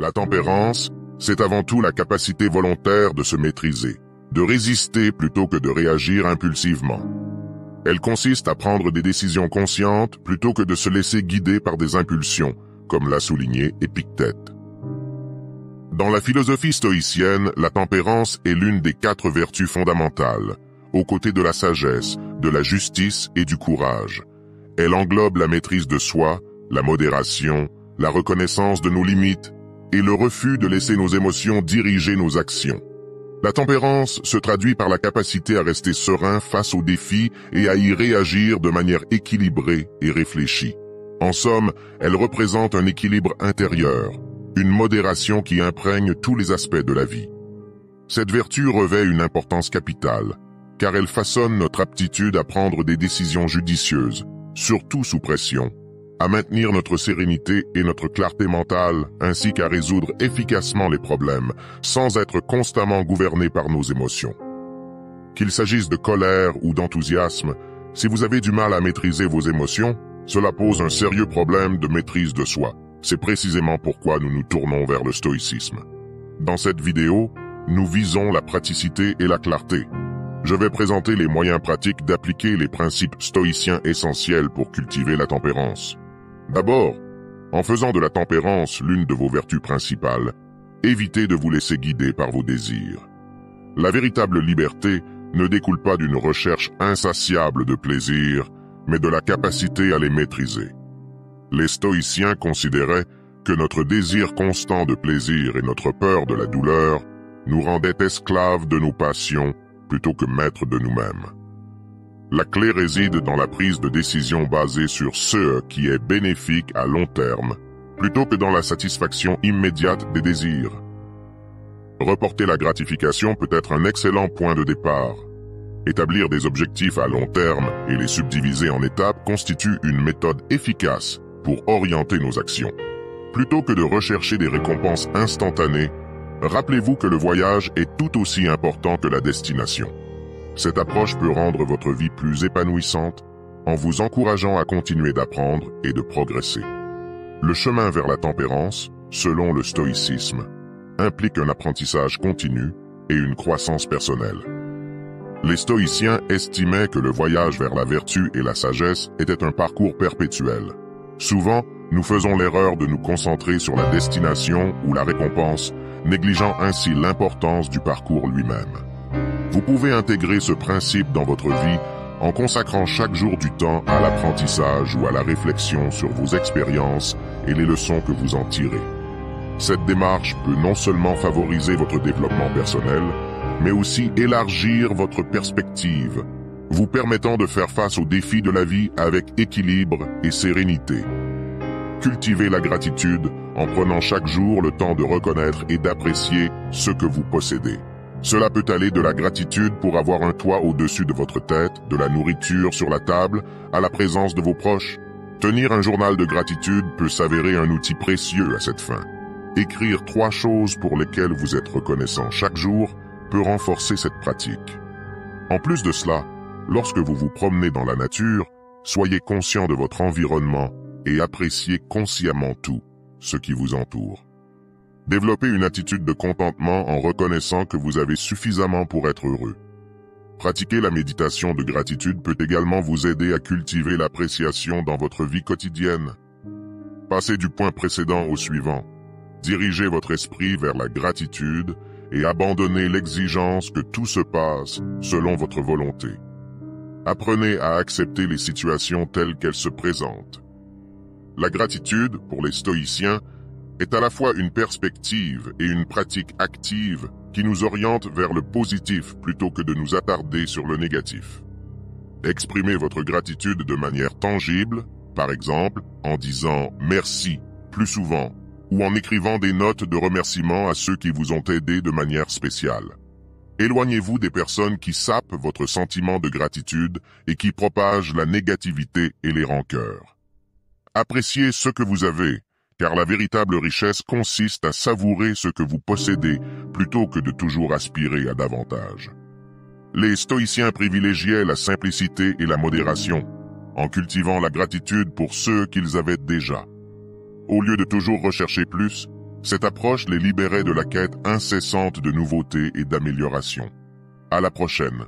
La tempérance, c'est avant tout la capacité volontaire de se maîtriser, de résister plutôt que de réagir impulsivement. Elle consiste à prendre des décisions conscientes plutôt que de se laisser guider par des impulsions, comme l'a souligné Épictète. Dans la philosophie stoïcienne, la tempérance est l'une des 4 vertus fondamentales, aux côtés de la sagesse, de la justice et du courage. Elle englobe la maîtrise de soi, la modération, la reconnaissance de nos limites et le refus de laisser nos émotions diriger nos actions. La tempérance se traduit par la capacité à rester serein face aux défis et à y réagir de manière équilibrée et réfléchie. En somme, elle représente un équilibre intérieur, une modération qui imprègne tous les aspects de la vie. Cette vertu revêt une importance capitale, car elle façonne notre aptitude à prendre des décisions judicieuses, surtout sous pression, à maintenir notre sérénité et notre clarté mentale, ainsi qu'à résoudre efficacement les problèmes, sans être constamment gouverné par nos émotions. Qu'il s'agisse de colère ou d'enthousiasme, si vous avez du mal à maîtriser vos émotions, cela pose un sérieux problème de maîtrise de soi. C'est précisément pourquoi nous nous tournons vers le stoïcisme. Dans cette vidéo, nous visons la praticité et la clarté. Je vais présenter les moyens pratiques d'appliquer les principes stoïciens essentiels pour cultiver la tempérance. D'abord, en faisant de la tempérance l'une de vos vertus principales, évitez de vous laisser guider par vos désirs. La véritable liberté ne découle pas d'une recherche insatiable de plaisir, mais de la capacité à les maîtriser. Les stoïciens considéraient que notre désir constant de plaisir et notre peur de la douleur nous rendaient esclaves de nos passions plutôt que maîtres de nous-mêmes. La clé réside dans la prise de décision basée sur ce qui est bénéfique à long terme, plutôt que dans la satisfaction immédiate des désirs. Reporter la gratification peut être un excellent point de départ. Établir des objectifs à long terme et les subdiviser en étapes constitue une méthode efficace pour orienter nos actions. Plutôt que de rechercher des récompenses instantanées, rappelez-vous que le voyage est tout aussi important que la destination. Cette approche peut rendre votre vie plus épanouissante en vous encourageant à continuer d'apprendre et de progresser. Le chemin vers la tempérance, selon le stoïcisme, implique un apprentissage continu et une croissance personnelle. Les stoïciens estimaient que le voyage vers la vertu et la sagesse était un parcours perpétuel. Souvent, nous faisons l'erreur de nous concentrer sur la destination ou la récompense, négligeant ainsi l'importance du parcours lui-même. Vous pouvez intégrer ce principe dans votre vie en consacrant chaque jour du temps à l'apprentissage ou à la réflexion sur vos expériences et les leçons que vous en tirez. Cette démarche peut non seulement favoriser votre développement personnel, mais aussi élargir votre perspective, vous permettant de faire face aux défis de la vie avec équilibre et sérénité. Cultivez la gratitude en prenant chaque jour le temps de reconnaître et d'apprécier ce que vous possédez. Cela peut aller de la gratitude pour avoir un toit au-dessus de votre tête, de la nourriture sur la table, à la présence de vos proches. Tenir un journal de gratitude peut s'avérer un outil précieux à cette fin. Écrire 3 choses pour lesquelles vous êtes reconnaissant chaque jour peut renforcer cette pratique. En plus de cela, lorsque vous vous promenez dans la nature, soyez conscient de votre environnement et appréciez consciemment tout ce qui vous entoure. Développez une attitude de contentement en reconnaissant que vous avez suffisamment pour être heureux. Pratiquer la méditation de gratitude peut également vous aider à cultiver l'appréciation dans votre vie quotidienne. Passez du point précédent au suivant. Dirigez votre esprit vers la gratitude et abandonnez l'exigence que tout se passe selon votre volonté. Apprenez à accepter les situations telles qu'elles se présentent. La gratitude, pour les stoïciens, est à la fois une perspective et une pratique active qui nous oriente vers le positif plutôt que de nous attarder sur le négatif. Exprimez votre gratitude de manière tangible, par exemple en disant « merci » plus souvent ou en écrivant des notes de remerciement à ceux qui vous ont aidé de manière spéciale. Éloignez-vous des personnes qui sapent votre sentiment de gratitude et qui propagent la négativité et les rancœurs. Appréciez ce que vous avez, car la véritable richesse consiste à savourer ce que vous possédez plutôt que de toujours aspirer à davantage. Les stoïciens privilégiaient la simplicité et la modération, en cultivant la gratitude pour ceux qu'ils avaient déjà. Au lieu de toujours rechercher plus, Cette approche les libérait de la quête incessante de nouveautés et d'amélioration. À la prochaine.